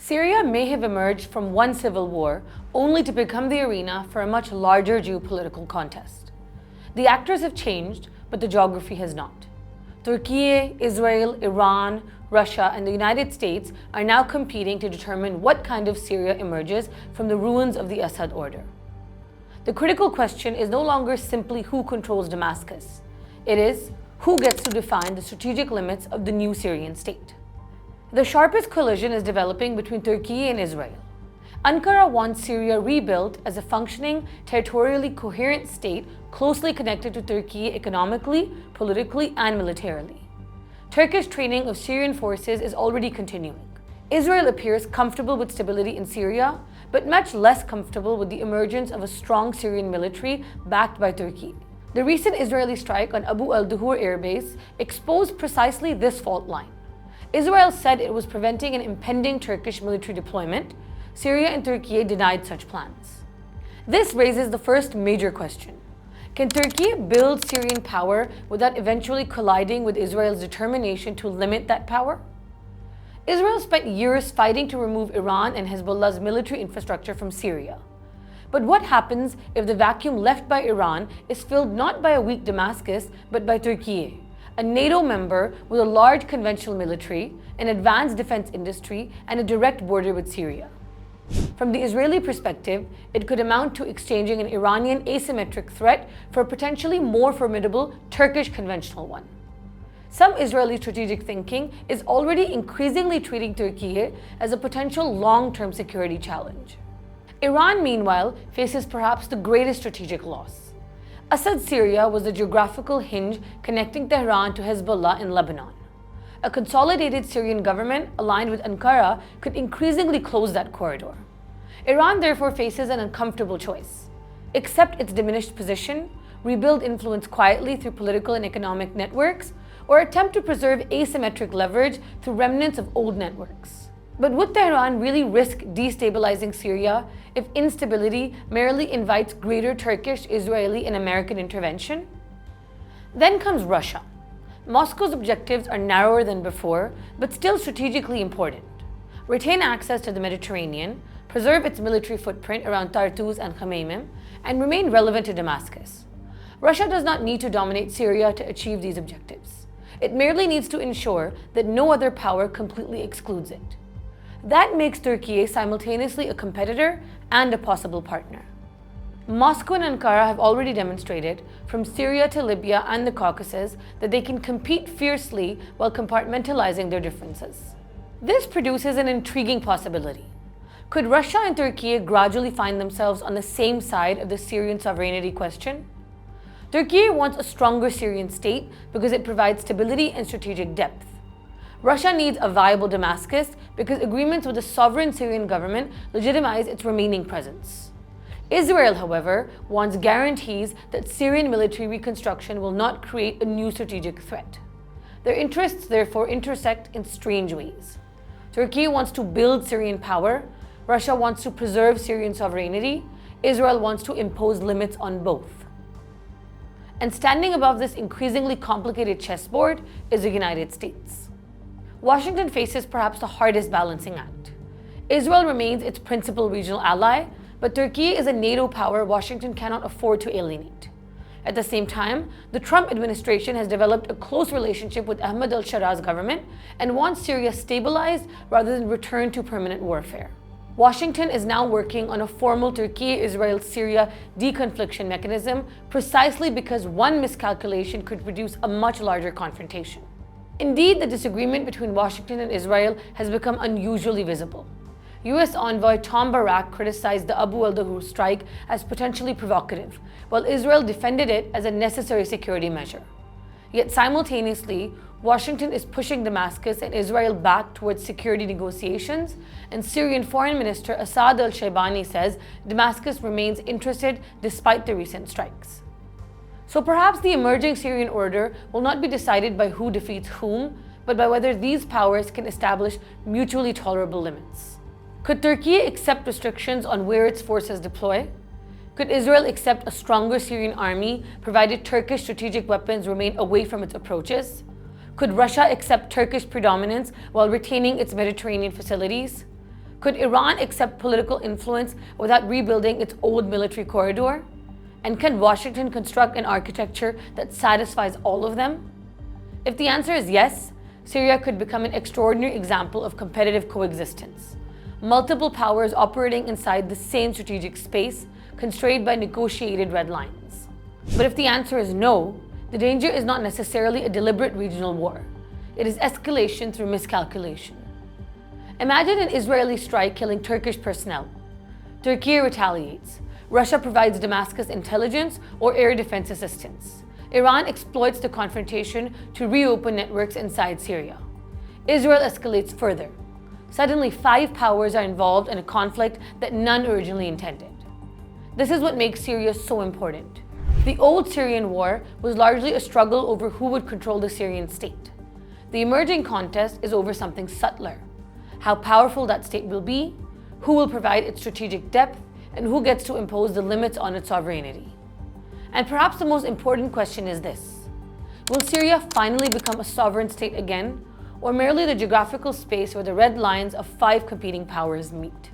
Syria may have emerged from one civil war only to become the arena for a much larger geopolitical contest. The actors have changed, but the geography has not. Turkiye, Israel, Iran, Russia, and the United States are now competing to determine what kind of Syria emerges from the ruins of the Assad order. The critical question is no longer simply who controls Damascus. It is who gets to define the strategic limits of the new Syrian state. The sharpest collision is developing between Turkey and Israel. Ankara wants Syria rebuilt as a functioning, territorially coherent state closely connected to Turkey economically, politically, and militarily. Turkish training of Syrian forces is already continuing. Israel appears comfortable with stability in Syria, but much less comfortable with the emergence of a strong Syrian military backed by Turkey. The recent Israeli strike on Abu al-Duhur airbase exposed precisely this fault line. Israel said it was preventing an impending Turkish military deployment. Syria and Turkey denied such plans. This raises the first major question. Can Turkey build Syrian power without eventually colliding with Israel's determination to limit that power? Israel spent years fighting to remove Iran and Hezbollah's military infrastructure from Syria. But what happens if the vacuum left by Iran is filled not by a weak Damascus, but by Turkey, a NATO member with a large conventional military, an advanced defense industry, and a direct border with Syria? From the Israeli perspective, it could amount to exchanging an Iranian asymmetric threat for a potentially more formidable Turkish conventional one. Some Israeli strategic thinking is already increasingly treating Turkey as a potential long-term security challenge. Iran, meanwhile, faces perhaps the greatest strategic loss. Assad's Syria was the geographical hinge connecting Tehran to Hezbollah in Lebanon. A consolidated Syrian government aligned with Ankara could increasingly close that corridor. Iran therefore faces an uncomfortable choice: accept its diminished position, rebuild influence quietly through political and economic networks, or attempt to preserve asymmetric leverage through remnants of old networks. But would Tehran really risk destabilizing Syria if instability merely invites greater Turkish, Israeli, and American intervention? Then comes Russia. Moscow's objectives are narrower than before, but still strategically important. Retain access to the Mediterranean, preserve its military footprint around Tartus and Khmeimim, and remain relevant to Damascus. Russia does not need to dominate Syria to achieve these objectives. It merely needs to ensure that no other power completely excludes it. That makes Turkey simultaneously a competitor and a possible partner. Moscow and Ankara have already demonstrated, from Syria to Libya and the Caucasus, that they can compete fiercely while compartmentalizing their differences. This produces an intriguing possibility. Could Russia and Turkey gradually find themselves on the same side of the Syrian sovereignty question? Turkey wants a stronger Syrian state because it provides stability and strategic depth. Russia needs a viable Damascus because agreements with the sovereign Syrian government legitimize its remaining presence. Israel, however, wants guarantees that Syrian military reconstruction will not create a new strategic threat. Their interests therefore intersect in strange ways. Turkey wants to build Syrian power, Russia wants to preserve Syrian sovereignty, Israel wants to impose limits on both. And standing above this increasingly complicated chessboard is the United States. Washington faces perhaps the hardest balancing act. Israel remains its principal regional ally, but Turkey is a NATO power Washington cannot afford to alienate. At the same time, the Trump administration has developed a close relationship with Ahmed al-Shaara's government and wants Syria stabilized rather than returned to permanent warfare. Washington is now working on a formal Turkey-Israel-Syria deconfliction mechanism precisely because one miscalculation could produce a much larger confrontation. Indeed, the disagreement between Washington and Israel has become unusually visible. US envoy Tom Barak criticized the Abu al-Duhur strike as potentially provocative, while Israel defended it as a necessary security measure. Yet simultaneously, Washington is pushing Damascus and Israel back towards security negotiations, and Syrian Foreign Minister Asad al-Shaybani says Damascus remains interested despite the recent strikes. So perhaps the emerging Syrian order will not be decided by who defeats whom, but by whether these powers can establish mutually tolerable limits. Could Turkey accept restrictions on where its forces deploy? Could Israel accept a stronger Syrian army provided Turkish strategic weapons remain away from its approaches? Could Russia accept Turkish predominance while retaining its Mediterranean facilities? Could Iran accept political influence without rebuilding its old military corridor? And can Washington construct an architecture that satisfies all of them? If the answer is yes, Syria could become an extraordinary example of competitive coexistence. Multiple powers operating inside the same strategic space, constrained by negotiated red lines. But if the answer is no, the danger is not necessarily a deliberate regional war. It is escalation through miscalculation. Imagine an Israeli strike killing Turkish personnel. Turkiye retaliates. Russia provides Damascus intelligence or air defense assistance. Iran exploits the confrontation to reopen networks inside Syria. Israel escalates further. Suddenly, 5 powers are involved in a conflict that none originally intended. This is what makes Syria so important. The old Syrian war was largely a struggle over who would control the Syrian state. The emerging contest is over something subtler: how powerful that state will be, who will provide its strategic depth, and who gets to impose the limits on its sovereignty. And perhaps the most important question is this: will Syria finally become a sovereign state again, or merely the geographical space where the red lines of 5 competing powers meet?